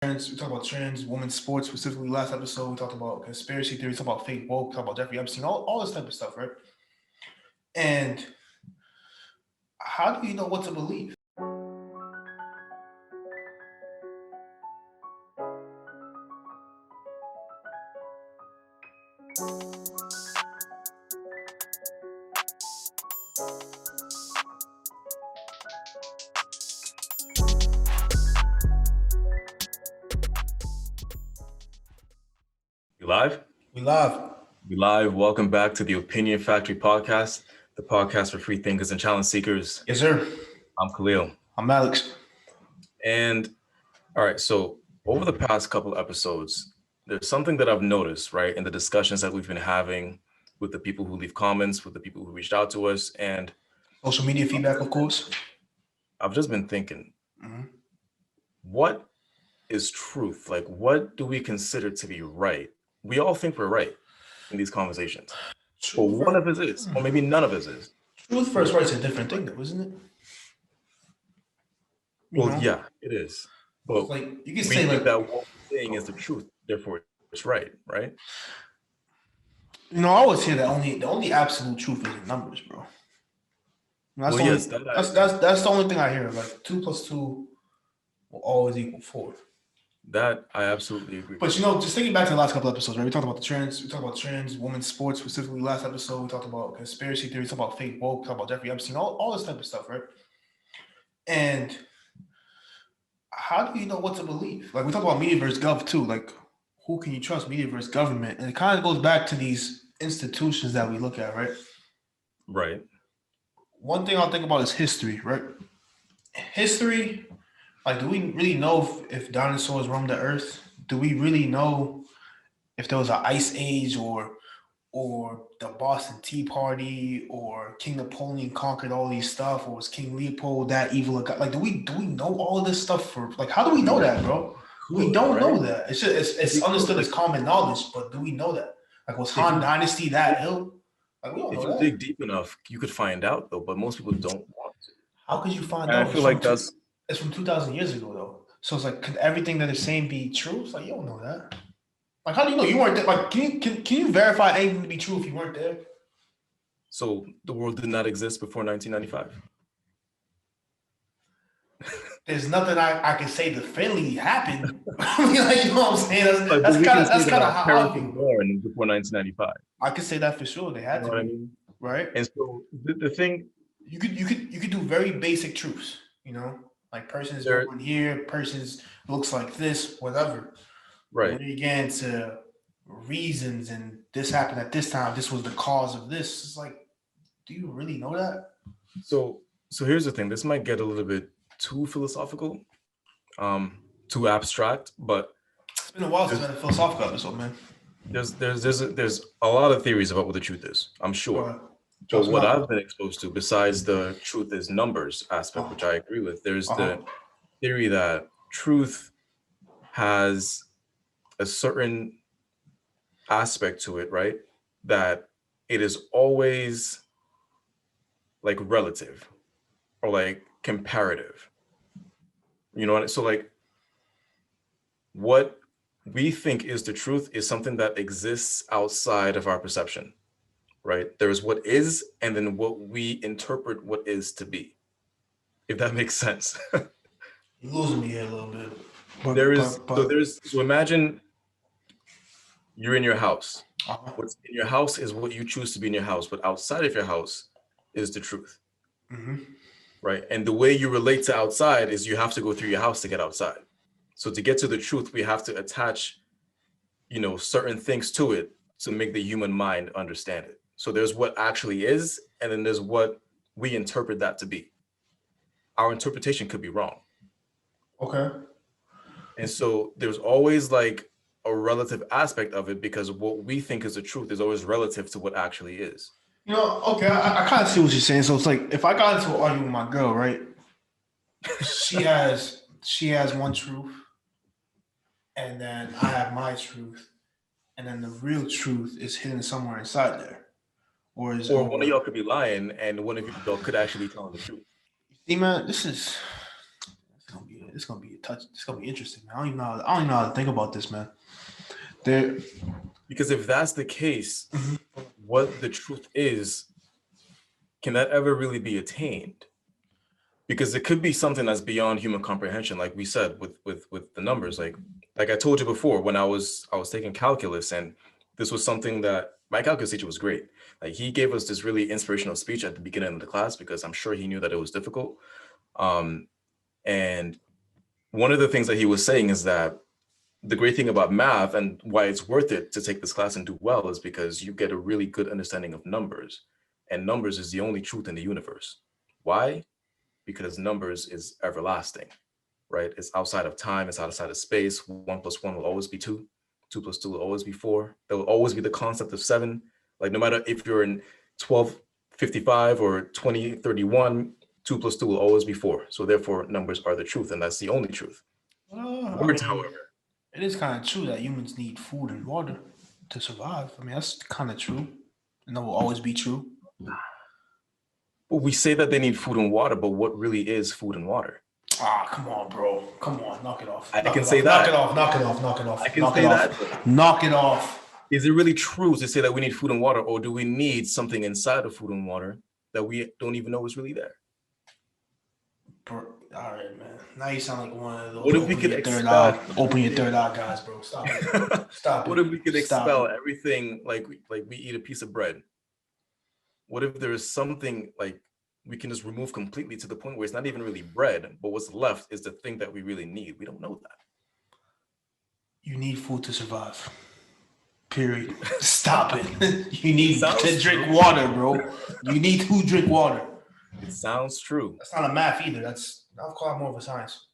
We talked about trans, women's sports specifically. Last episode, we talked about conspiracy theories, talked about fake woke, talked about Jeffrey Epstein, all this type of stuff, right? And how do you know what to believe? You live? We live. We live. Welcome back to the Opinion Factory podcast, the podcast for free thinkers and challenge seekers. Yes, sir. I'm Khelil. I'm Alex. And all right, so over the past couple episodes, there's something that I've noticed, right, in the discussions that we've been having with the people who leave comments, with the people who reached out to us, and Social media feedback, of course. I've just been thinking, what is truth? Like, what do we consider to be right? We all think we're right in these conversations. But one of us is, or maybe none of us is. Truth versus right's a different thing, though, isn't it? Well, yeah, it is. But like you can we say think that what we're saying is the truth, therefore it's right, right? I always hear that the only absolute truth is in numbers, bro. That's the only thing I hear. Like 2 + 2 will always equal 4. That I absolutely agree. But just thinking back to the last couple episodes, right? We talked about trans, women's sports specifically. Last episode, we talked about conspiracy theories, talked about fake woke, talked about Jeffrey Epstein, all this type of stuff, right? And how do you know what to believe? Like we talked about media versus gov too. Like who can you trust, media versus government? And it kind of goes back to these institutions that we look at, right? Right. One thing I'll think about is history, right? History. Like, do we really know if dinosaurs roamed the earth? Do we really know if there was an ice age or the Boston Tea Party or King Napoleon conquered all these stuff, or was King Leopold that evil guy? Like, do we know all of this stuff for like how do we know that, bro? We don't know that. It's understood as common knowledge, but do we know that? Like, was Han Dynasty that ill? Like, we don't know that. If you dig deep enough, you could find out though, but most people don't want to. How could you find out? I feel like it's from 2,000 years ago, though. So it's like, could everything that they're saying be true? It's like, you don't know that. Like, how do you know you weren't there? Like, can you verify anything to be true if you weren't there? So the world did not exist before 1995? There's nothing I can say definitively happened. I mean, like, you know what I'm saying? That's kind of how I feel. Born before 1995. I can say that for sure. They had to be. I mean? Right? And so the thing... You could do very basic truths, like persons born here, persons looks like this, whatever. Right. When you get into reasons and this happened at this time, this was the cause of this. It's like, do you really know that? So here's the thing. This might get a little bit too philosophical, too abstract, but it's been a while since I've been a philosophical episode, man. There's a lot of theories about what the truth is, I'm sure. So what I've been exposed to, besides the truth is numbers aspect, which I agree with, there's the theory that truth has a certain aspect to it, right? That it is always like relative or like comparative. You know what? So like what we think is the truth is something that exists outside of our perception. Right? There's what is, and then what we interpret what is to be. If that makes sense. You're losing me here a little bit. So imagine you're in your house. What's in your house is what you choose to be in your house, but outside of your house is the truth. Right? And the way you relate to outside is you have to go through your house to get outside. So to get to the truth, we have to attach, certain things to it to make the human mind understand it. So there's what actually is, and then there's what we interpret that to be. Our interpretation could be wrong. Okay. And so there's always like a relative aspect of it because what we think is the truth is always relative to what actually is. Okay, I kind of see what you're saying. So it's like if I got into an argument with my girl, right? She has one truth, and then I have my truth, and then the real truth is hidden somewhere inside there. Or one of y'all could be lying, and one of y'all could actually tell the truth. See, man, this is This gonna be a touch. This gonna be interesting, man. I don't even know how to think about this, man. There, because if that's the case, what the truth is, can that ever really be attained? Because it could be something that's beyond human comprehension, like we said with the numbers. Like I told you before, when I was taking calculus, and this was something that my calculus teacher was great. Like he gave us this really inspirational speech at the beginning of the class because I'm sure he knew that it was difficult. And one of the things that he was saying is that the great thing about math and why it's worth it to take this class and do well is because you get a really good understanding of numbers, and numbers is the only truth in the universe. Why? Because numbers is everlasting, right? It's outside of time, it's outside of space. 1 + 1 will always be 2. 2 + 2 will always be 4. There will always be the concept of 7. Like no matter if you're in 1255 or 2031, 2 + 2 will always be 4. So therefore, numbers are the truth, and that's the only truth. Words, however, it is kind of true that humans need food and water to survive. I mean, that's kind of true, and that will always be true. Well, we say that they need food and water, but what really is food and water? Ah, come on, bro. Come on, knock it off. I can say that. Knock it off. I can say that. Knock it off. Is it really true to say that we need food and water, or do we need something inside of food and water that we don't even know is really there? Bro, all right, man. Now you sound like one of those. What if we could expel? Open your third eye, guys, bro. Stop it. Stop it. What if we could expel everything like we eat a piece of bread? What if there is something like we can just remove completely to the point where it's not even really bread, but what's left is the thing that we really need? We don't know that. You need food to survive. Period. Stop it. You need to drink water, bro. You need to drink water. It sounds true. That's not a math either. I'll call it more of a science.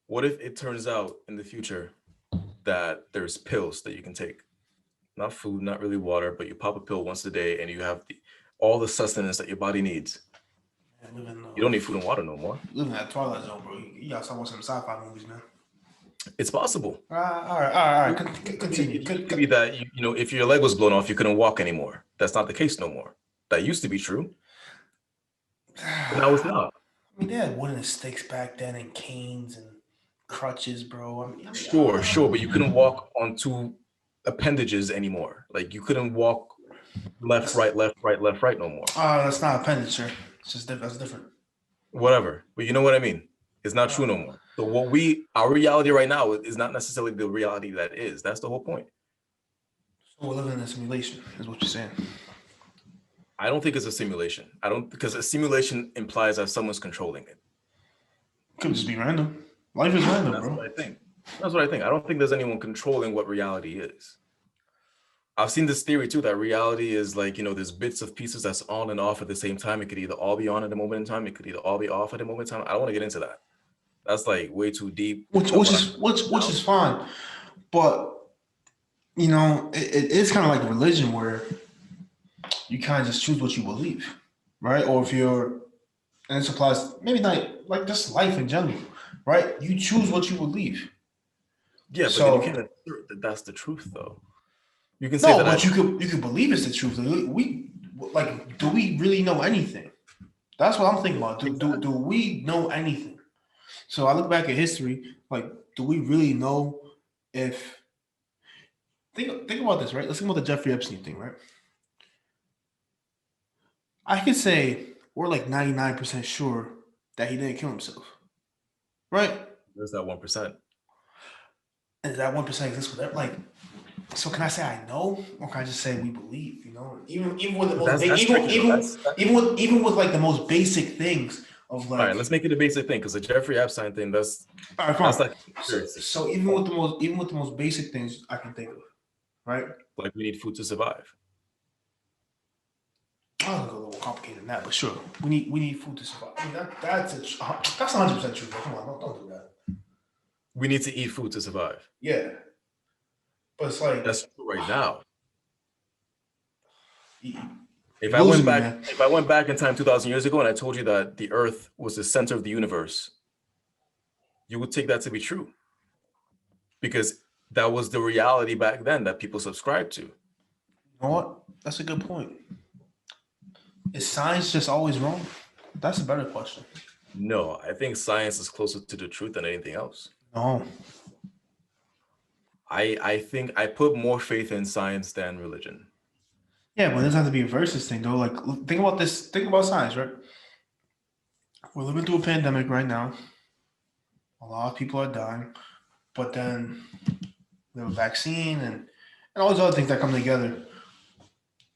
What if it turns out in the future that there's pills that you can take? Not food, not really water, but you pop a pill once a day and you have all the sustenance that your body needs. You don't need food and water no more. Living in that Twilight Zone, bro. You gotta start watching some sci-fi movies, man. It's possible. All right. Continue. It could be that if your leg was blown off, you couldn't walk anymore. That's not the case no more. That used to be true. But now it's not. I mean, they had wooden sticks back then, and canes and crutches, bro. I mean, sure, but you couldn't walk on 2 appendages anymore. Like you couldn't walk left, right no more. That's not appendage, sir. It's just that's different. Whatever, but you know what I mean. It's not true no more. So our reality right now is not necessarily the reality that is. That's the whole point. So we're living in a simulation, is what you're saying. I don't think it's a simulation. Because a simulation implies that someone's controlling it. Could just be random. Life is random, That's bro. That's what I think. I don't think there's anyone controlling what reality is. I've seen this theory too, that reality is like, there's bits of pieces that's on and off at the same time. It could either all be on at a moment in time. It could either all be off at a moment in time. I don't want to get into that. That's like way too deep. Which is fine. But, it is kind of like religion where you kind of just choose what you believe, right? Or and this applies maybe not like just life in general, right? You choose what you believe. Yeah, but then you can't assert that that's the truth, though. You can say no, but you could believe it's the truth. Do we really know anything? That's what I'm thinking about. Do we know anything? So I look back at history. Like, do we really know if? Think about this, right? Let's think about the Jeffrey Epstein thing, right? I could say we're like 99% sure that he didn't kill himself, right? There's that 1%. And that 1% exists with that, like. So can I say I know, or can I just say we believe? Even with the most even with like the most basic things of like. All right, let's make it a basic thing because the Jeffrey Epstein thing. That's all right, fine. That's like so even with the most basic things I can think of, right? Like we need food to survive. I'll go a little complicated than that, but sure, we need food to survive. I mean, that's 100% true. Come on, don't do that. We need to eat food to survive. Yeah. But it's like that's true right now. If I went back in time 2,000 years ago and I told you that the Earth was the center of the universe, you would take that to be true. Because that was the reality back then that people subscribed to. You know what? That's a good point. Is science just always wrong? That's a better question. No, I think science is closer to the truth than anything else. No. I think I put more faith in science than religion. Yeah, but it doesn't have to be a versus thing though. Like think about this. Think about science, right? We're living through a pandemic right now. A lot of people are dying, but then we have a vaccine and all those other things that come together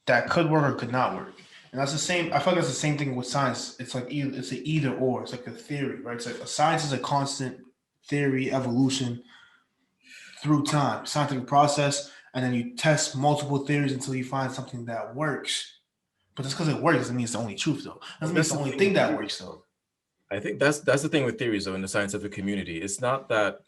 that could work or could not work. And that's the same. I feel like that's the same thing with science. It's like it's an either or. It's like a theory, right? It's like a science is a constant theory evolution through time, scientific process, and then you test multiple theories until you find something that works. But just because it works doesn't mean it's the only truth, though. Doesn't mean it's the only thing that works, though. I think that's the thing with theories, though, in the scientific community. It's not that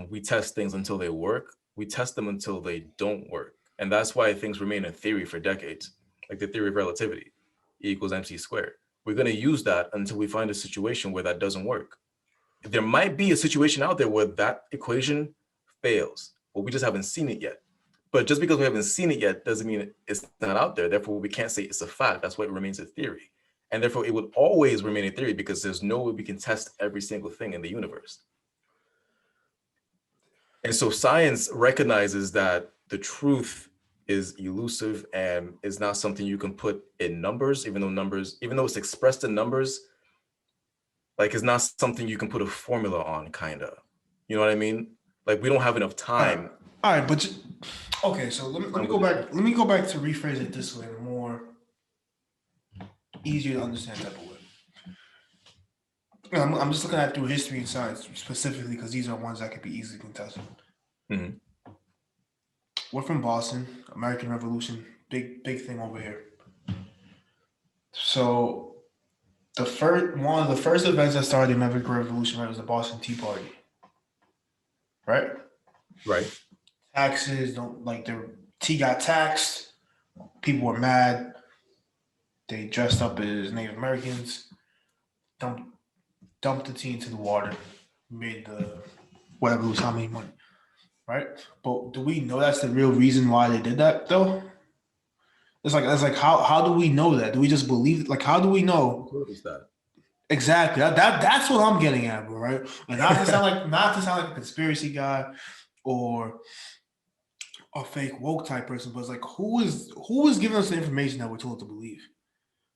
we test things until they work. We test them until they don't work. And that's why things remain a theory for decades, like the theory of relativity, E equals mc squared. We're going to use that until we find a situation where that doesn't work. There might be a situation out there where that equation fails, but we just haven't seen it yet. But just because we haven't seen it yet doesn't mean it's not out there. Therefore, we can't say it's a fact. That's why it remains a theory. And therefore, it would always remain a theory because there's no way we can test every single thing in the universe. And so science recognizes that the truth is elusive and is not something you can put in numbers, even though it's expressed in numbers, like it's not something you can put a formula on, kind of. You know what I mean? Like we don't have enough time. All right, but okay, so let me go back. Let me go back to rephrase it this way, more easier to understand type of way. I'm just looking at through history and science specifically because these are ones that could be easily contested. Mm-hmm. We're from Boston, American Revolution, big thing over here. So one of the first events that started the American Revolution, right, was the Boston Tea Party, right? Right. Taxes their tea got taxed. People were mad. They dressed up as Native Americans, dumped the tea into the water, made the whatever it was how many money, right? But do we know that's the real reason why they did that though? It's like how do we know that? Do we just believe it? Like how do we know? What is that? Exactly. That's what I'm getting at, bro, right? And not to sound like a conspiracy guy or a fake woke type person, but it's like who is giving us the information that we're told to believe?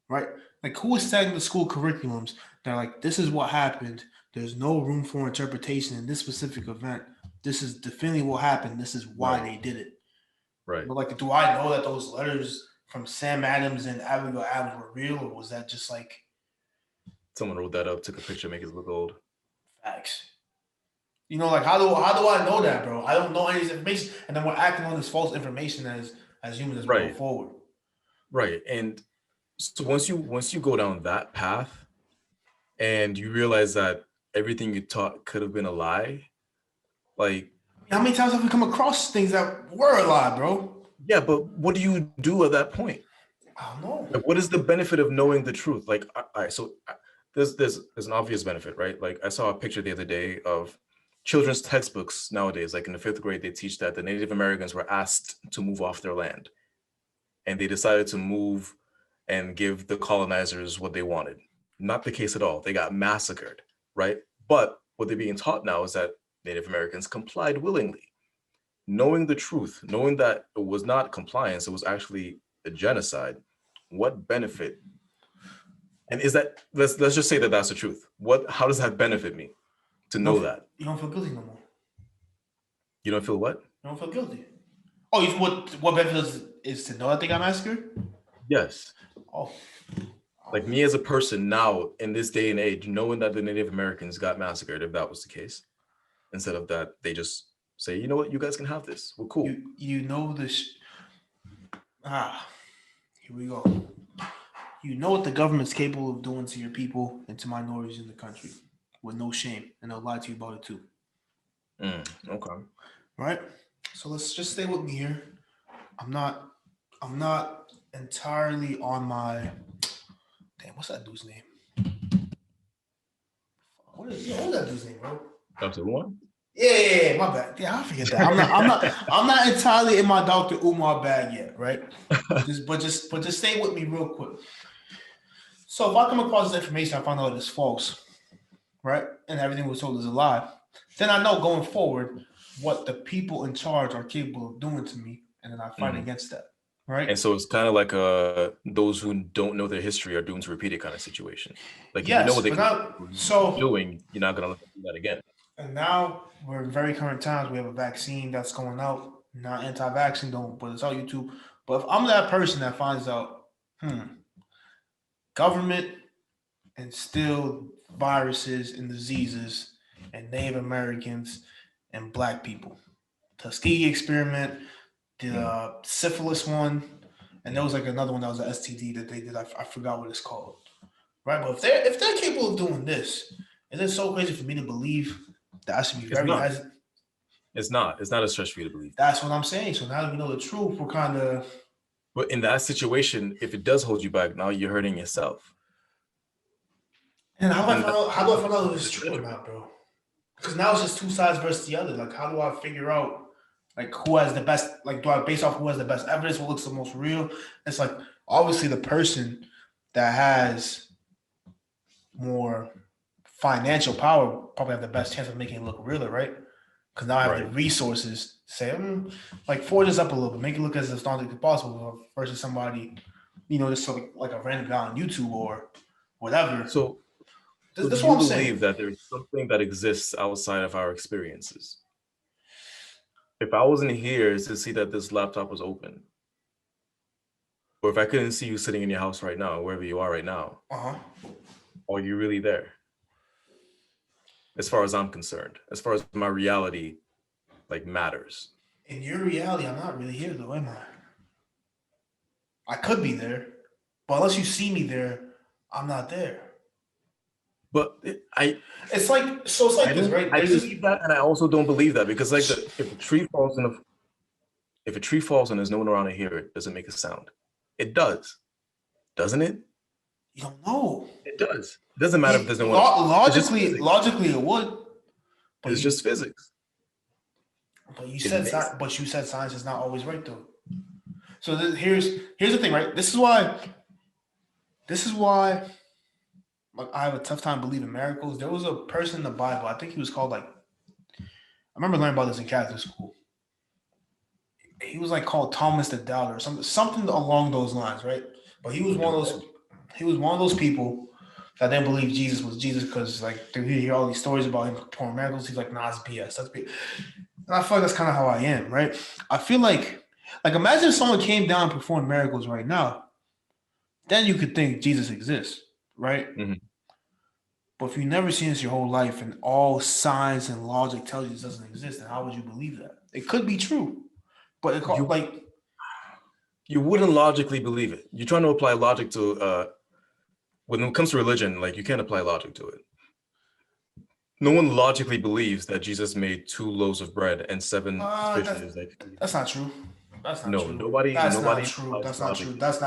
Right? Like who is setting the school curriculums that like this is what happened. There's no room for interpretation in this specific event. This is definitely what happened. This is why they did it. Right. But like, do I know that those letters from Sam Adams and Abigail Adams were real, or was that just like someone wrote that up, took a picture, make it look old? Facts. You know, like how do I know that, bro? I don't know any of this information, and then we're acting on this false information as humans as we go forward. Right. And so once you go down that path and you realize that everything you taught could have been a lie, like how many times have we come across things that were a lie, bro? Yeah, but what do you do at that point? I don't know. Like, what is the benefit of knowing the truth? Like, all right, so there's an obvious benefit, right? Like I saw a picture the other day of children's textbooks nowadays. Like in the 5th grade, they teach that the Native Americans were asked to move off their land, and they decided to move and give the colonizers what they wanted. Not the case at all. They got massacred, right? But what they're being taught now is that Native Americans complied willingly. Knowing the truth, knowing that it was not compliance, it was actually a genocide. What benefit? And is that, let's just say that that's the truth. How does that benefit me to know that? You don't feel guilty no more. You don't feel what? You don't feel guilty. Oh, what benefit is to know that they got massacred? Yes. Oh. Like me as a person now in this day and age, knowing that the Native Americans got massacred, if that was the case, instead of that, they just say, you know what, you guys can have this. We're cool. You know this. Here we go. You know what the government's capable of doing to your people and to minorities in the country with no shame, and they'll lie to you about it too. Okay. Right? So let's just stay with me here. I'm not entirely on my what's that dude's name? What is that dude's name, bro? Dr. One? Yeah, my bad. Yeah, I forget that. I'm not entirely in my Dr. Umar bag yet, right? But just stay with me real quick. So if I come across this information, I find out it's false, right? And everything we're told is a lie, then I know going forward what the people in charge are capable of doing to me, and then I fight against that, right? And so it's kind of like those who don't know their history are doomed to repeat it kind of situation. Like if you know Yes, what but now, so doing, you're not gonna let them do that again. and now we're in very current times. We have a vaccine that's going out. Not anti-vaccine, don't put this on YouTube. But if I'm that person that finds out, government instilled viruses and diseases and Native Americans and Black people, Tuskegee experiment, the syphilis one, and there was like another one that was an STD that they did. I forgot what it's called. Right, but if they're capable of doing this, is it so crazy for me to believe that I should be very hesitant? It's not. It's not a stretch for you to believe. That's what I'm saying. So now that we know the truth, we're kind of. But in that situation, if it does hold you back, now you're hurting yourself. And how do I find out if it's true or not, bro? Because now it's just two sides versus the other. Like, how do I figure out like who has the best? Like, do I base off who has the best evidence? What looks the most real? It's like obviously the person that has more financial power probably have the best chance of making it look realer, right? Because now I have the resources to say, like, forge this up a little bit, make it look as authentic as possible versus somebody, just like a random guy on YouTube or whatever. So that's what I'm saying. Believe that there's something that exists outside of our experiences. If I wasn't here to see that this laptop was open, or if I couldn't see you sitting in your house right now, wherever you are right now, are you really there? As far as I'm concerned, as far as my reality, like, matters. In your reality, I'm not really here though, am I? I could be there, but unless you see me there, I'm not there. But it's like this, right? I believe that, and I also don't believe that because, like, if a tree falls and there's no one around to hear it, does it make a sound? It does, doesn't it? You don't know. It does. It doesn't matter if there's no one. Logically, it would. But it's just physics. But you said science is not always right, though. So here's the thing, right? This is why. Like, I have a tough time believing miracles. There was a person in the Bible. I think he was called I remember learning about this in Catholic school. He was called Thomas the Doubter or something along those lines, right? But he was one of those people that didn't believe Jesus was Jesus because you hear all these stories about him performing miracles. He's like, nah, it's BS. That's BS. And I feel like that's kind of how I am, right? I feel like imagine if someone came down and performed miracles right now, then you could think Jesus exists, right? Mm-hmm. But if you've never seen this your whole life and all science and logic tells you this doesn't exist, then how would you believe that? It could be true, but you wouldn't logically believe it. You're trying to apply logic to when it comes to religion, you can't apply logic to it. No one logically believes that Jesus made 2 loaves of bread and 7 fishes. That's not true. That's not true. Nobody. That's not true. That's not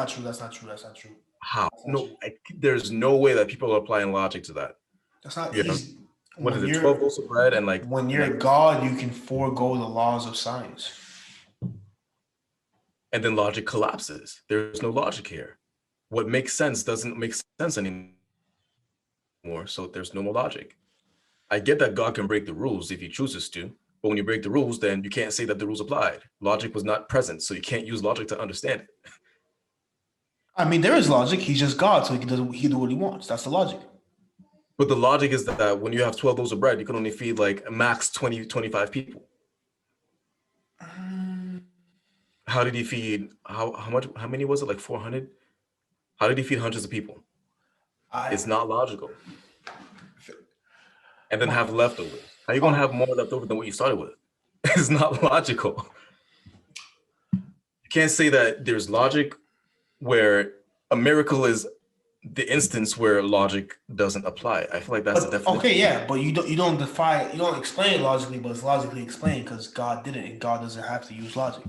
true. That's not true. How? No, there's no way that people are applying logic to that. That's not easy. What is it? 12 loaves of bread and when you're God, you can forego the laws of science. And then logic collapses. There's no logic here. What makes sense doesn't make sense anymore. So there's no more logic. I get that God can break the rules if he chooses to, but when you break the rules, then you can't say that the rules applied. Logic was not present, so you can't use logic to understand it. I mean, there is logic. He's just God, so he do what he wants. That's the logic. But the logic is that when you have 12 loaves of bread, you can only feed max 20, 25 people. How did he feed? How much? How many was it? 400? How did he feed hundreds of people? It's not logical. And then have leftovers. How are you gonna have more leftovers than what you started with? It's not logical. You can't say that there's logic where a miracle is the instance where logic doesn't apply. I feel like that's the definition. Okay, yeah, but you don't explain it logically, but it's logically explained because God did it, and God doesn't have to use logic.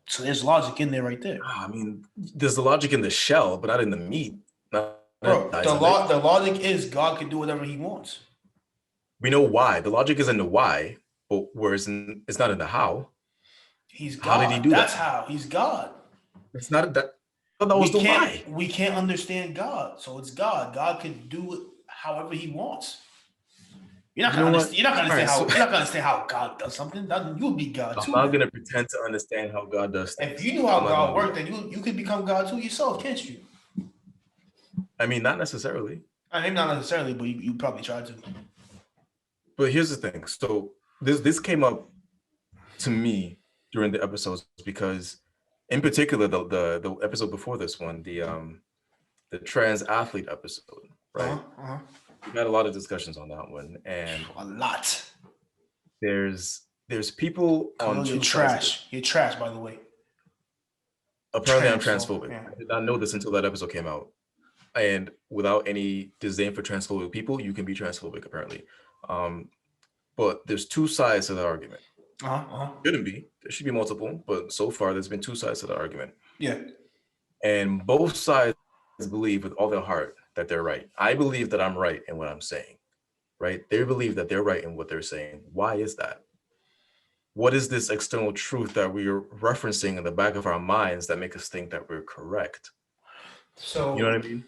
So there's logic in there right there. I mean, there's the logic in the shell, but not in the meat. Bro, the logic is God can do whatever he wants. We know why. The logic is in the why, but it's not in the how. He's God. How did he do that? That's how. He's God. It's not that. But that was the why. We can't understand God, so it's God. God can do it however He wants. You're not gonna understand how God does something. You would be God too. I'm not gonna pretend to understand how God does things. If you knew how God worked, then you could become God too yourself, can't you? I mean, not necessarily. I mean, not necessarily, but you probably tried to. But here's the thing. So this came up to me during the episodes because, in particular, the episode before this one, the trans athlete episode, right? We had a lot of discussions on that one, and a lot. There's people on you're trash. You're trash, by the way. Apparently, I'm transphobic. Yeah. I did not know this until that episode came out. And without any disdain for transphobic people, you can be transphobic, apparently. But there's two sides to the argument. Shouldn't be. There should be multiple, but so far there's been two sides to the argument. Yeah. And both sides believe with all their heart that they're right. I believe that I'm right in what I'm saying, right? They believe that they're right in what they're saying. Why is that? What is this external truth that we are referencing in the back of our minds that make us think that we're correct? So you know what I mean?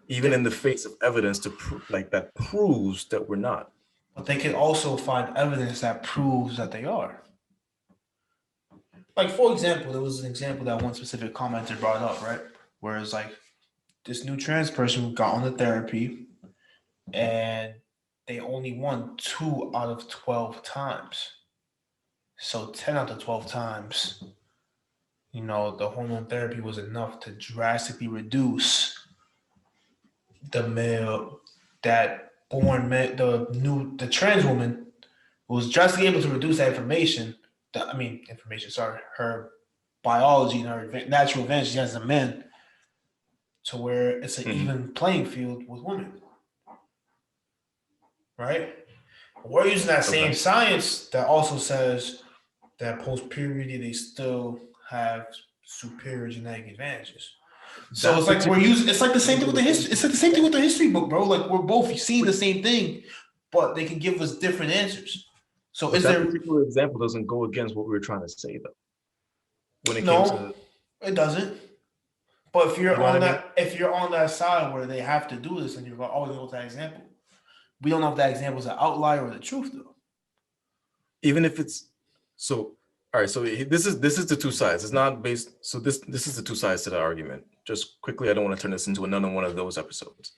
Even in the face of evidence that proves that we're not. But they can also find evidence that proves that they are. Like, for example, there was an example that one specific commenter brought up, right? Where it's like this new trans person got on the therapy and they only won 2 out of 12 times. So 10 out of 12 times, the hormone therapy was enough to drastically reduce the male that born man, the trans woman was drastically able to reduce that her biology and her natural advantage as a man to where it's an even playing field with women. Right? We're using that same science that also says that post-puberty they still have superior genetic advantages. So it's like it's like the same thing with the history. It's like the same thing with the history book, bro. Like we're both seeing the same thing, but they can give us different answers. So that particular example doesn't go against what we were trying to say, though? When it doesn't. But if you're on that side where they have to do this, and you're always go to that example, we don't know if that example is an outlier or the truth, though. Even if it's so. All right, so this is the two sides. It's not based. So this is the two sides to the argument. Just quickly, I don't want to turn this into another one of those episodes.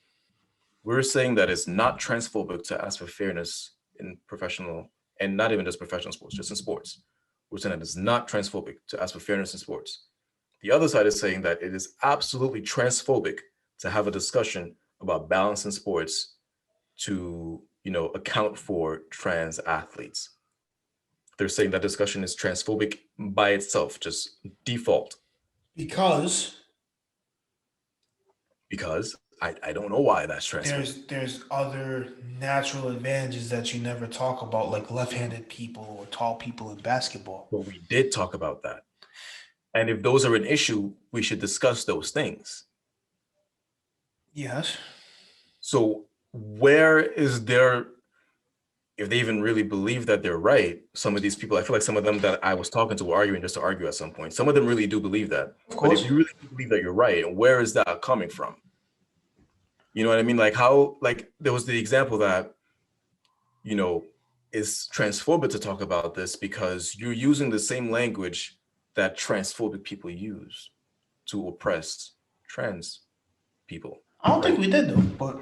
We're saying that it's not transphobic to ask for fairness in professional, and not even just professional sports, just in sports. We're saying that it's not transphobic to ask for fairness in sports. The other side is saying that it is absolutely transphobic to have a discussion about balance in sports to, account for trans athletes. They're saying that discussion is transphobic by itself, just default. Because I don't know why that's transphobic. There's other natural advantages that you never talk about, like left-handed people or tall people in basketball. But we did talk about that. And if those are an issue, we should discuss those things. Yes. So where is there, if they even really believe that they're right, some of these people, I feel like some of them that I was talking to were arguing just to argue at some point. Some of them really do believe that. Of course. But if you really believe that you're right, where is that coming from? You know what I mean? Like how, like there was the example that, is transphobic to talk about this because you're using the same language that transphobic people use to oppress trans people. I don't think we did though, but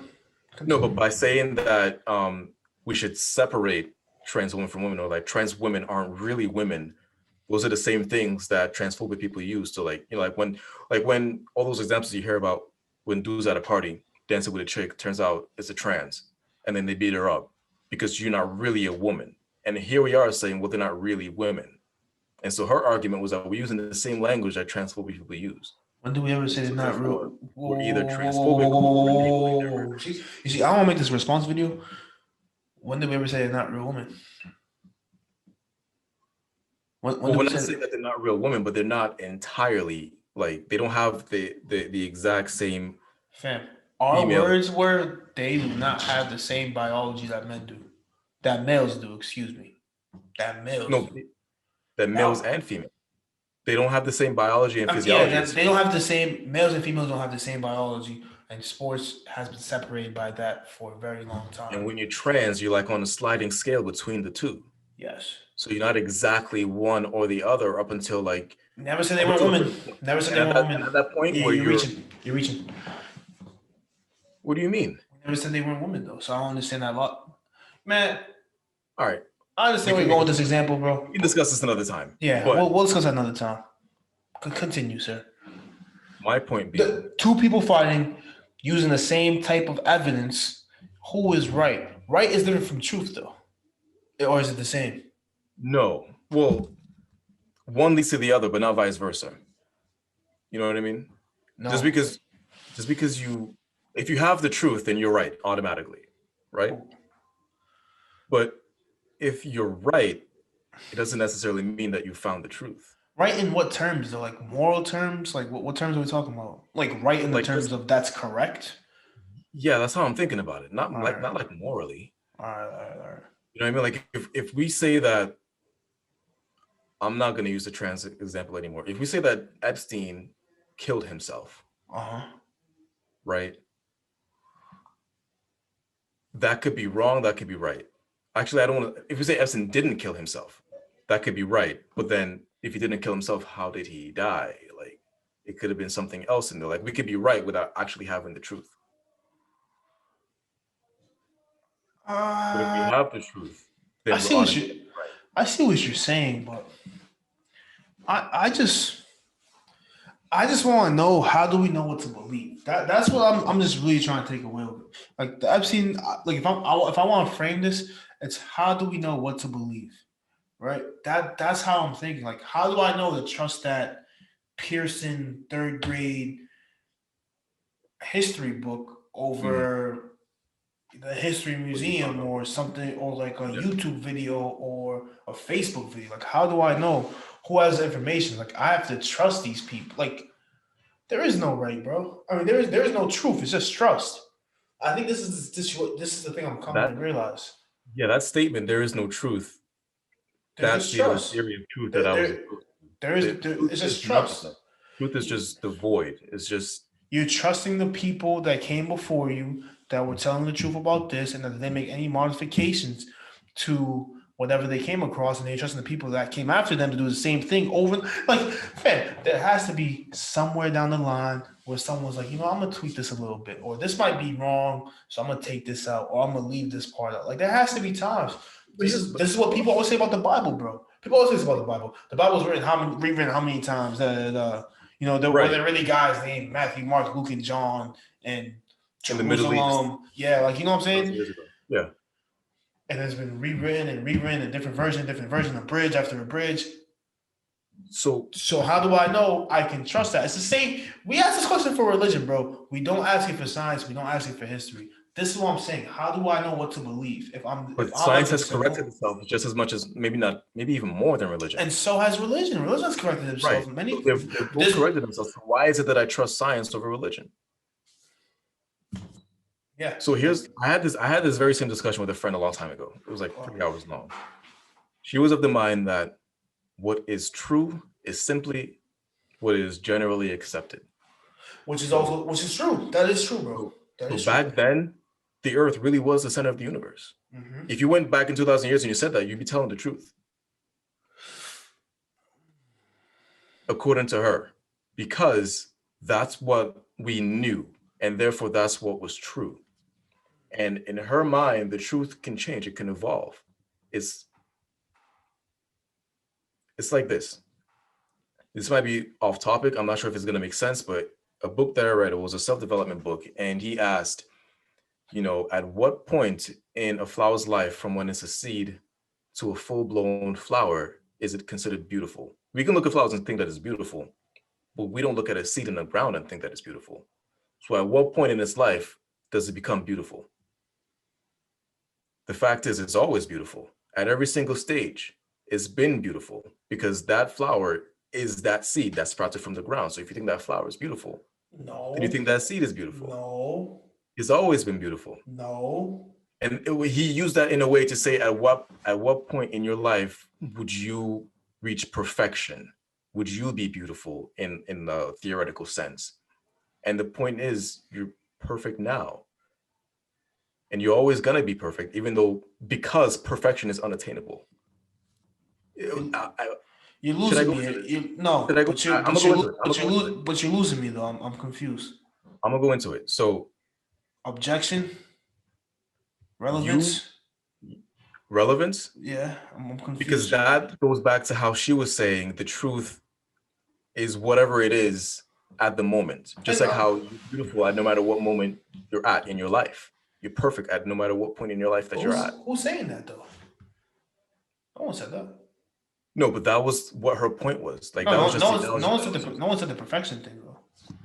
no, but by saying that we should separate trans women from women, or like trans women aren't really women, those are the same things that transphobic people use to like when all those examples you hear about when dudes at a party dancing with a chick, turns out it's a trans, and then they beat her up because you're not really a woman. And here we are saying, well, they're not really women. And so her argument was that we're using the same language that transphobic people use. When do we ever say they're not real? We're either transphobic or you see, I want to make this response video. When did we ever say they're not real women? When I say that they're not real women, but they're not entirely, like, they don't have the exact same. Fam, our words were they do not have the same biology that men do. That males do, excuse me. That males. No, that males and females. They don't have the same biology and Yeah, physiology. they don't have the same, males and females don't have the same biology, and sports has been separated by that for a very long time. And when you're trans, you're like on a sliding scale between the two. Yes. So you're not exactly one or the other up until like. Never said they weren't women. Never said they weren't women. And at that point where you're reaching. What do you mean? Never said they weren't women though, so I don't understand that a lot. Man. All right. I understand where you're going with this example, bro. We can discuss this another time. Yeah, we'll discuss that another time. Continue, sir. My point being, two people fighting using the same type of evidence. Who is right? Right is different from truth, though, or is it the same? No. Well, one leads to the other, but not vice versa. You know what I mean? No. Just because if you have the truth, then you're right automatically, right? But if you're right, it doesn't necessarily mean that you found the truth. Right in what terms, though? Like moral terms? Like what terms are we talking about? Like right in the terms of that's correct? Yeah, that's how I'm thinking about it. Not like morally. All right. You know what I mean? Like if we say that, I'm not going to use the trans example anymore. If we say that Epstein killed himself, right? That could be wrong. That could be right. Actually, I don't want to. If we say Epstein didn't kill himself, that could be right. But then, if he didn't kill himself, how did he die? Like, it could have been something else in there. Like, we could be right without actually having the truth. But if we have the truth, then I see what you're saying, but I just want to know, how do we know what to believe? That's what I'm just really trying to take away with it. Like the Epstein, like if I want to frame this, it's how do we know what to believe, right? That's how I'm thinking. Like, how do I know to trust that Pearson 3rd grade history book over the history museum or something, or like a YouTube video or a Facebook video? Like, how do I know who has the information? Like, I have to trust these people. Like, there is no right, bro. I mean, there is no truth. It's just trust. I think this is the thing I'm coming to realize. Yeah, that statement, there is no truth. That's the other theory of truth that I was. It's just trust. Truth is just the void. It's just you're trusting the people that came before you that were telling the truth about this, and that they make any modifications to whatever they came across, and they're trusting the people that came after them to do the same thing over. Like, man, there has to be somewhere down the line where someone's like, I'm gonna tweak this a little bit, or this might be wrong, so I'm gonna take this out, or I'm gonna leave this part out. Like, there has to be times. This is what people always say about the Bible, bro. People always say about the Bible. The Bible's rewritten how many times? There were there really guys named Matthew, Mark, Luke, and John, and in the Middle East. Yeah, like, you know what I'm saying? Years ago. Yeah. And it's been rewritten a different version, a bridge after a bridge. So how do I know I can trust that? It's the same. We ask this question for religion, bro. We don't ask it for science. We don't ask it for history. This is what I'm saying. How do I know what to believe? But science has corrected itself just as much as maybe even more than religion. And so has religion. Religion has corrected itself. Right. They've both corrected themselves. So why is it that I trust science over religion? Yeah. So I had this very same discussion with a friend a long time ago. It was like 3 hours long. She was of the mind that what is true is simply what is generally accepted. Which is true. That is true, bro. Back then, the earth really was the center of the universe. Mm-hmm. If you went back in 2,000 years and you said that, you'd be telling the truth. According to her. Because that's what we knew. And therefore, that's what was true. And in her mind, the truth can change. It can evolve. It's like this. This might be off topic. I'm not sure if it's going to make sense, but a book that I read, it was a self-development book. And he asked, at what point in a flower's life, from when it's a seed to a full-blown flower, is it considered beautiful? We can look at flowers and think that it's beautiful, but we don't look at a seed in the ground and think that it's beautiful. So at what point in its life does it become beautiful? The fact is, it's always beautiful. At every single stage, it's been beautiful because that flower is that seed that sprouted from the ground. So if you think that flower is beautiful, then you think that seed is beautiful. No. It's always been beautiful. No. And he used that in a way to say, at what point in your life would you reach perfection? would you be beautiful in the theoretical sense? And the point is, you're perfect now. And you're always going to be perfect, even though, because perfection is unattainable. You're Should I losing go me. into it? You, no, Should I go? but you're I'm gonna go into it. but you're losing me though. I'm confused. I'm gonna go into it. So Objection, you relevance. relevance, Yeah, I'm because confused. that goes back to how she was saying the truth is whatever it is at the moment. Just And, like how you're beautiful at no matter what moment you're at in your life. You're perfect at no matter what point in your life that you're at. who's saying that though? No one said that. No, but that was what her point was. Like No, that was no, just no, the analogy. no one said the perfection thing though.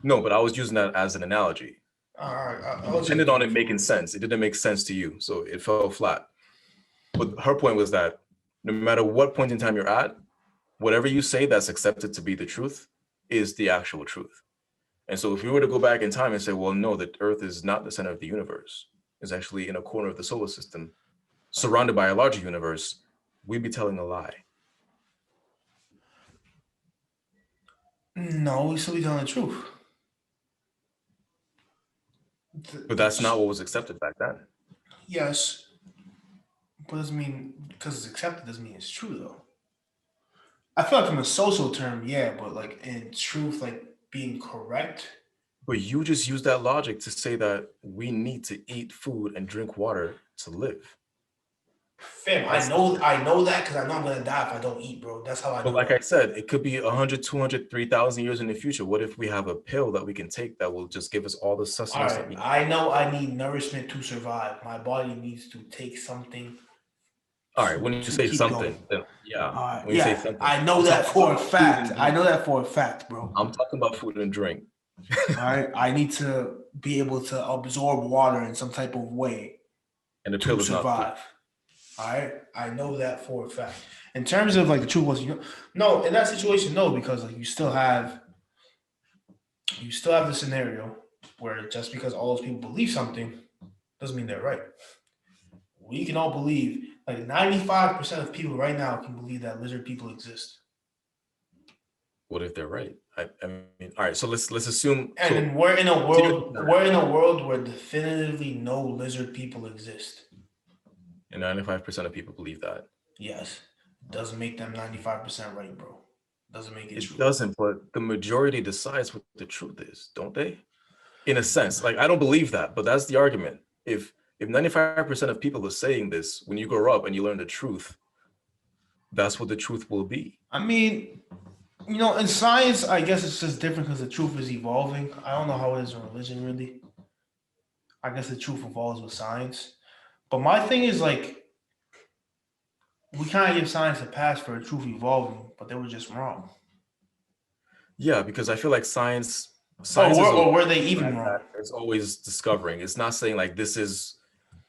No, but I was using that as an analogy. All right, I depended on it making sense. It didn't make sense to you, so it fell flat. But her point was that no matter what point in time you're at, whatever you say that's accepted to be the truth is the actual truth. And so if we were to go back in time and say, well, no, the Earth is not the center of the universe, it's actually in a corner of the solar system, surrounded by a larger universe, we'd be telling a lie. No, we still be telling the truth. But that's not what was accepted back then. Yes, but doesn't mean because it's accepted doesn't mean it's true though. I feel like from a social term, yeah, but like in truth, like being correct. But you just use that logic to say that we need to eat food and drink water to live. Fam, I know that because I know I'm gonna die if I don't eat, bro. That's how I know. But like I said, it could be 100, 200, 3,000 years in the future. What if we have a pill that we can take that will just give us all the sustenance that we need? I know I need nourishment to survive. My body needs to take something. All right, when you say something, then yeah. When you say something, I know that for a fact. I know that for a fact, bro. I'm talking about food and drink. All right, I need to be able to absorb water in some type of way and the pill is survive. Not food. All right, I know that for a fact. In terms of like the truth was, no, in that situation, no, because like you still have the scenario where just because all those people believe something doesn't mean they're right. We can all believe, like 95% of people right now can believe that lizard people exist. What if they're right? I mean, all right. So let's assume. And then we're in a world where definitively no lizard people exist. And 95% of people believe that. Yes, doesn't make them 95% right, bro. Doesn't make it true. It doesn't, but the majority decides what the truth is, don't they? In a sense, like I don't believe that, but that's the argument. If 95% of people are saying this, when you grow up and you learn the truth, that's what the truth will be. I mean, in science, I guess it's just different because the truth is evolving. I don't know how it is in religion, really. I guess the truth evolves with science. But my thing is like, we kind of give science a pass for the truth evolving, but they were just wrong. Yeah, because I feel like science or were they even wrong? It's always discovering. It's not saying like this is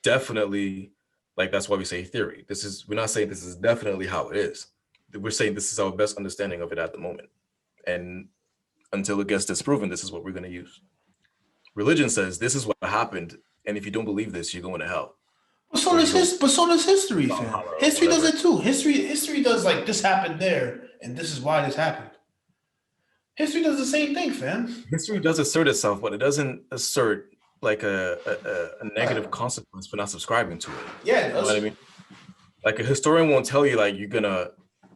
definitely like that's why we say theory. We're not saying this is definitely how it is. We're saying this is our best understanding of it at the moment. And until it gets disproven, this is what we're going to use. Religion says this is what happened, and if you don't believe this, you're going to hell. But so does history, fam. History does it too. History does like this happened there, and this is why this happened. History does the same thing, fam. History does assert itself, but it doesn't assert like a negative consequence for not subscribing to it. Yeah, it does. You know what I mean? Like a historian won't tell you like you're gonna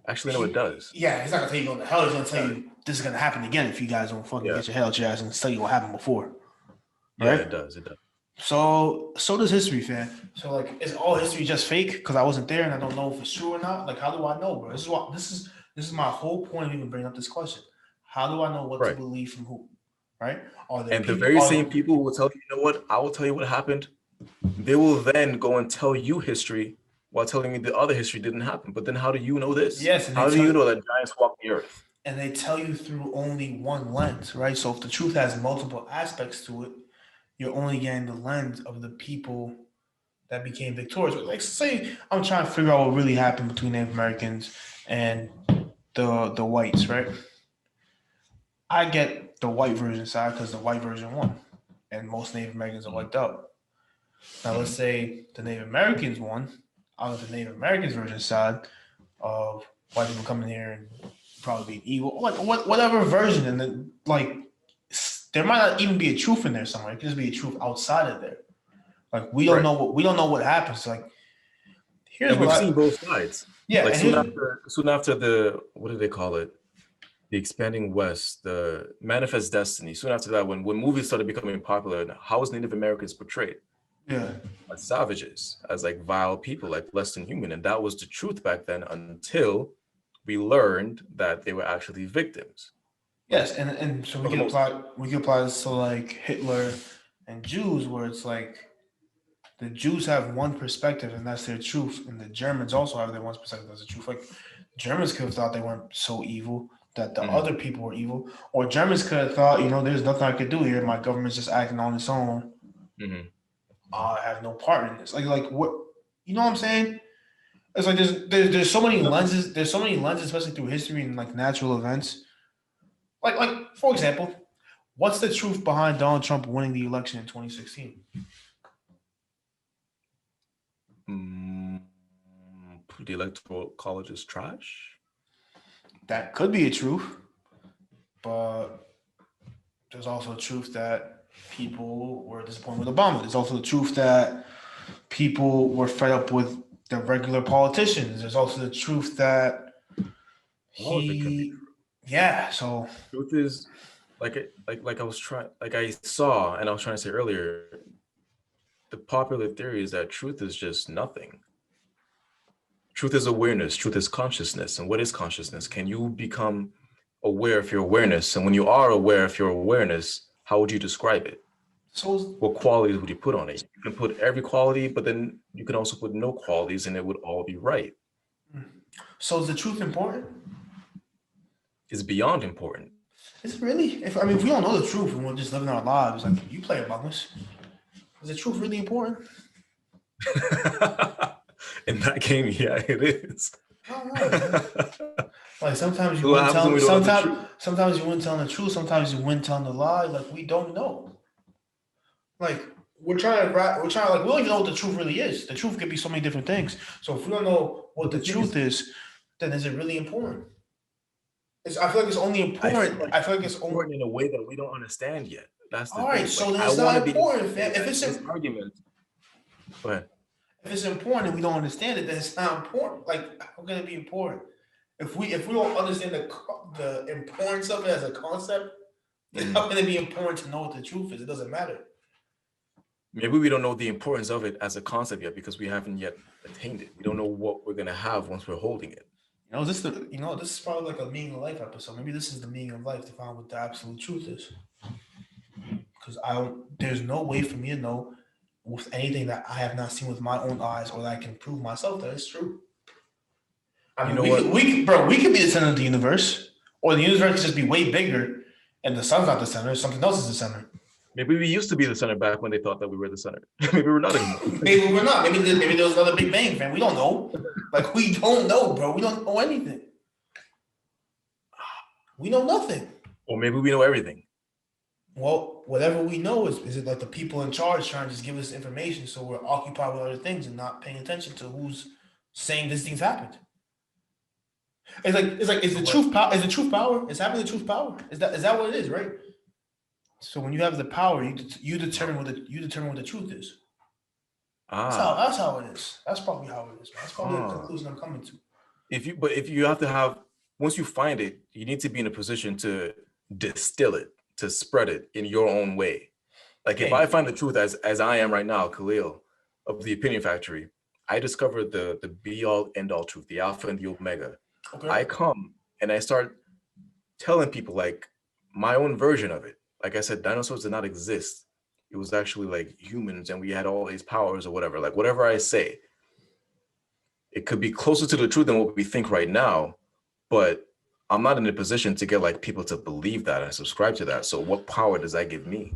actually know it does. Yeah, he's not gonna tell you going to hell. He's gonna tell you this is gonna happen again if you guys don't fucking get your hell out your ass and tell you what happened before. Right? Yeah, it does. So does history, fam. So like, is all history just fake because I wasn't there and I don't know if it's true or not? Like, how do I know, bro? This is my whole point of even bringing up this question. How do I know what to believe from who? Right? The very same people who will tell you, you know what? I will tell you what happened. They will then go and tell you history while telling you the other history didn't happen. But then how do you know this? Yes. How do you know that giants walk the earth? And they tell you through only one lens, right? So if the truth has multiple aspects to it, you're only getting the lens of the people that became victorious. Like, say I'm trying to figure out what really happened between Native Americans and the whites, right? I get the white version side because the white version won, and most Native Americans are wiped out. Now, let's say the Native Americans won. I'll get the Native Americans version side of white people coming here and probably being evil, whatever version, and then like there might not even be a truth in there somewhere. It could just be a truth outside of there. Like we don't know what happens. Like here's and we've seen both sides. Yeah, like soon after the what do they call it? The Expanding West, the Manifest Destiny. Soon after that, when movies started becoming popular, how was Native Americans portrayed? Yeah, as savages, as like vile people, like less than human, and that was the truth back then until we learned that they were actually victims. Yes, and so we can apply this to like Hitler and Jews, where it's like the Jews have one perspective and that's their truth, and the Germans also have their one perspective that's the truth. Like Germans could have thought they weren't so evil that the other people were evil, or Germans could have thought, there's nothing I could do here. My government's just acting on its own. I have no part in this. Like what? You know what I'm saying? It's like there's so many lenses. There's so many lenses, especially through history and like natural events. Like for example, what's the truth behind Donald Trump winning the election in 2016? The electoral college is trash. That could be a truth, but there's also a truth that people were disappointed with Obama. There's also the truth that people were fed up with the regular politicians. There's also the truth that so truth is like I saw and I was trying to say earlier, the popular theory is that truth is just nothing. Truth is awareness, truth is consciousness. And what is consciousness? Can you become aware of your awareness? And when you are aware of your awareness, how would you describe it? So what qualities would you put on it? You can put every quality, but then you can also put no qualities and it would all be right. So is the truth important? It's beyond important. Is it really? If we don't know the truth and we're just living our lives, like you play among us, is the truth really important? In that game, yeah, it is. I don't know. Like sometimes you win telling sometimes you win telling the truth, sometimes you win telling the lie. Like we don't know. Like we don't even know what the truth really is. The truth could be so many different things. So if we don't know what the truth is, then is it really important? I feel like it's only important. I feel like it's important in a way that we don't understand yet. That's the all thing. right. So then it's not important. If it's an argument, go ahead. If it's important and we don't understand it, then it's not important. Like how can it be important? If we don't understand the importance of it as a concept, then how can it be important to know what the truth is? It doesn't matter. Maybe we don't know the importance of it as a concept yet because we haven't yet attained it. We don't know what we're gonna have once we're holding it. This is probably like a meaning of life episode. Maybe this is the meaning of life to find what the absolute truth is. Because there's no way for me to know with anything that I have not seen with my own eyes or that I can prove myself that it's true. We could be the center of the universe, or the universe could just be way bigger, and the sun's not the center. Something else is the center. Maybe we used to be the center back when they thought that we were the center. Maybe we're not anymore. Maybe we're not. Maybe there was another Big Bang, fam. We don't know. Like we don't know, bro. We don't know anything. We know nothing. Or maybe we know everything. Well, whatever we know is it like the people in charge trying to just give us information so we're occupied with other things and not paying attention to who's saying these things happened. Is the truth power? Is the truth power? Is having the truth power? Is that what it is, right? So when you have the power, you determine what the truth is. That's how it is. That's probably how it is. That's probably the conclusion I'm coming to. If you have to have, once you find it, you need to be in a position to distill it, to spread it in your own way. Like if I find the truth as I am right now, Khelil of the Opinion Factory, I discovered the be all end all truth, the alpha and the omega. Okay. I come and I start telling people like my own version of it. Like I said, dinosaurs did not exist. It was actually like humans and we had all these powers or whatever. Like whatever I say, it could be closer to the truth than what we think right now, but I'm not in a position to get like people to believe that and subscribe to that. So what power does that give me?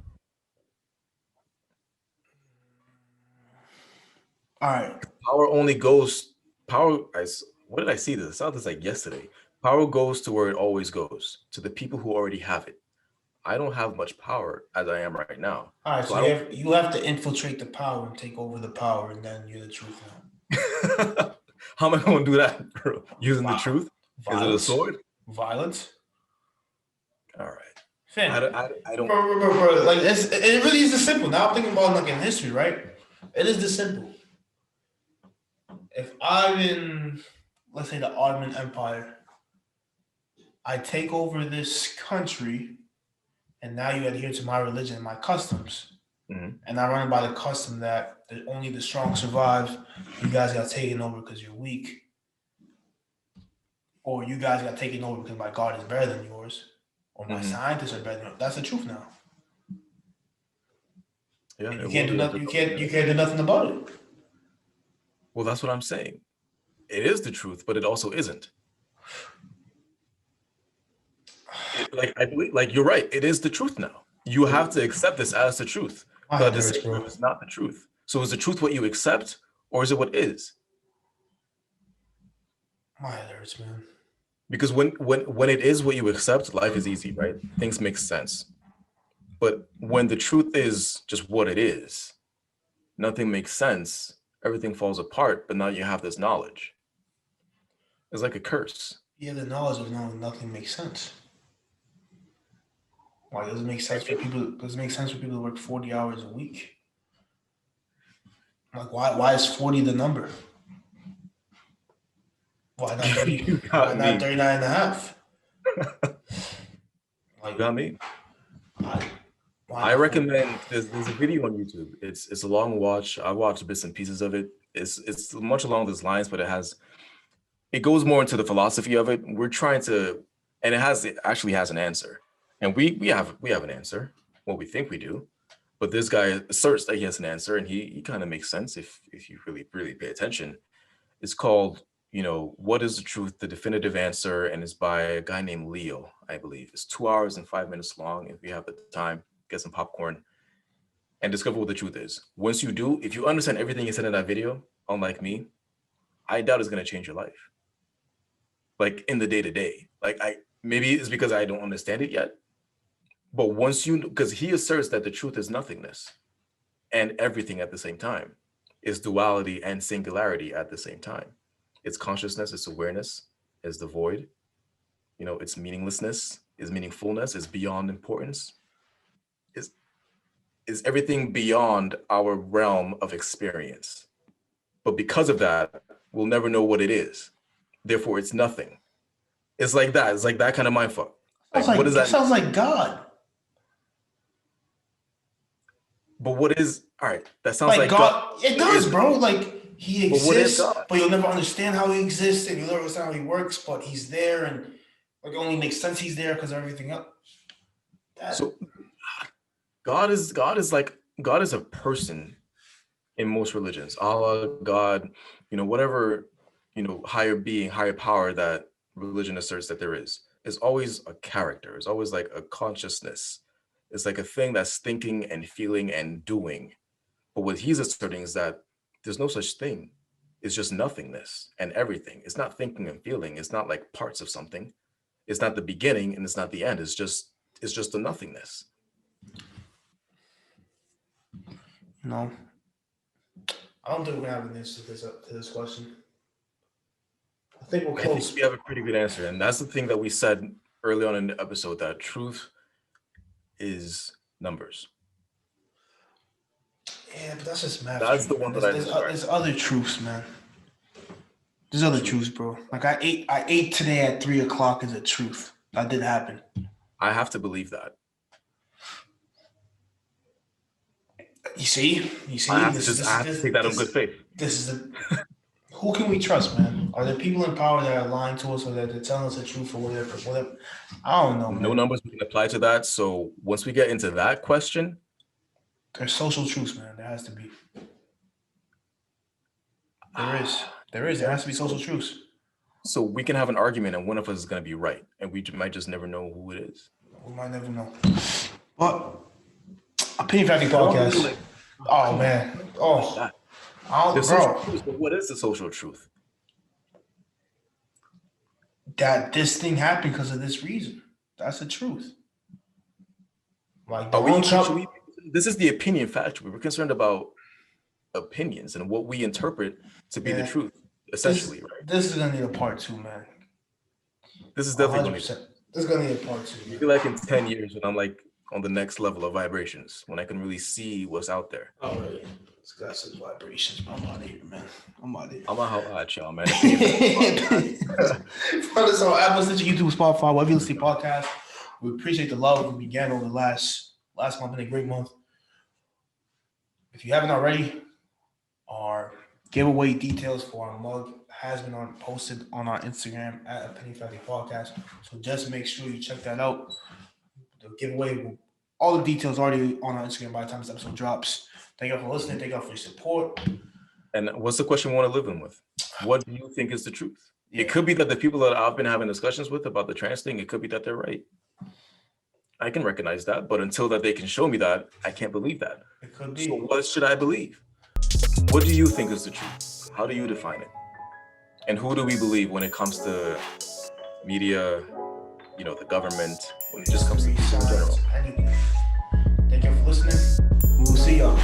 All right. What did I see this? I saw this like yesterday. Power goes to where it always goes, to the people who already have it. I don't have much power as I am right now. All right, so you have to infiltrate the power and take over the power, and then you're the truth now. How am I going to do that, bro? Using the truth? Violence. Is it a sword? Violence. All right. Fam, I don't. bro. Like it really is this simple. Now I'm thinking about like in history, right? It is this simple. If I'm in, let's say, the Ottoman Empire, I take over this country, and now you adhere to my religion and my customs, and I run by the custom that only the strong survive. You guys got taken over because you're weak, or you guys got taken over because my God is better than yours, or my scientists are better than yours. That's the truth now. Yeah, you can't do nothing. You can't do nothing about it. Well, that's what I'm saying. It is the truth, but it also isn't. I believe, like you're right. It is the truth now. You have to accept this as the truth. But at the same time, it's not the truth. So is the truth what you accept, or is it what is? My head hurts, man. Because when it is what you accept, life is easy, right? Things make sense. But when the truth is just what it is, nothing makes sense. Everything falls apart. But now you have this knowledge. It's like a curse. Yeah, the knowledge of knowing nothing makes sense. Why does it make sense for people? Does it make sense for people to work 40 hours a week? Like, why is 40 the number? Why not 30? Why not 39 and a half? Like, you got me. I recommend there's a video on YouTube. It's a long watch. I watched bits and pieces of it. It's much along those lines, but it goes more into the philosophy of it. We're trying to, and it actually has an answer. And we have an answer, what we think we do. But this guy asserts that he has an answer, and he kind of makes sense if you really pay attention. It's called, What is the Truth? The Definitive Answer, and it's by a guy named Leo, I believe. It's 2 hours and 5 minutes long. If you have the time, get some popcorn and discover what the truth is. Once you do, if you understand everything he said in that video, unlike me, I doubt it's going to change your life. Like in the day-to-day. Maybe it's because I don't understand it yet. But because he asserts that the truth is nothingness and everything at the same time. It's duality and singularity at the same time. It's consciousness, it's awareness, it's the void. It's meaninglessness, it's meaningfulness, it's beyond importance. Is everything beyond our realm of experience. But because of that, we'll never know what it is. Therefore, it's nothing. It's like that. It's like that kind of mindfuck. What is that? Sounds like God. But what is, all right, that sounds like God. It does, bro. Like he exists, but you'll never understand how he exists, and you'll never understand how he works, but he's there, and it only makes sense he's there because of everything else. So God is a person in most religions. Allah, God, whatever, higher being, higher power that religion asserts that there is always a character. It's always like a consciousness. It's like a thing that's thinking and feeling and doing. But what he's asserting is that there's no such thing. It's just nothingness and everything. It's not thinking and feeling. It's not like parts of something. It's not the beginning and it's not the end. It's just the nothingness. No. I don't think we have an answer to this question. I think we're close. I think we have a pretty good answer. And that's the thing that we said early on in the episode, that truth is numbers. Yeah, but that's just math. That's the one that there's other truths, man. There's other truths, bro. Like I ate today at 3:00 is a truth. That did happen. I have to believe that. You see? I have to take that on good faith. Who can we trust, man? Are there people in power that are lying to us, or that they're telling us the truth, or whatever? I don't know, man. No numbers we can apply to that. So once we get into that question, there's social truths, man. There has to be. There has to be social truths. So we can have an argument, and one of us is going to be right, and we might just never know who it is. We might never know. But Opinion Factory Podcast. Oh man. Oh. Truth, but what is the social truth? That this thing happened because of this reason. That's the truth. Like this is the Opinion Factory. We're concerned about opinions and what we interpret to be the truth, essentially. This is gonna need a part 2, man. This is definitely going 100%. This is gonna be a part 2. Maybe like in 10 years when I'm like on the next level of vibrations, when I can really see what's out there. Oh, really? It's got some vibrations. I'm out of here, man. I'm out of here. I'm out how at y'all, man. Follow us on Apple, Stitcher, YouTube, Spotify, wherever you listen to podcast. We appreciate the love we began over the last month, been a great month. If you haven't already, our giveaway details for our mug has been posted on our Instagram at A Penny Factory Podcast. So just make sure you check that out. The giveaway, all the details already on our Instagram by the time this episode drops. Thank you for listening. Thank you for your support. And what's the question we want to live in with? What do you think is the truth? Yeah. It could be that the people that I've been having discussions with about the trans thing, it could be that they're right. I can recognize that, but until that they can show me that, I can't believe that. It could be. So what should I believe? What do you think is the truth? How do you define it? And who do we believe when it comes to media, the government, when it just comes to people in general? Thank you for listening. We will see y'all.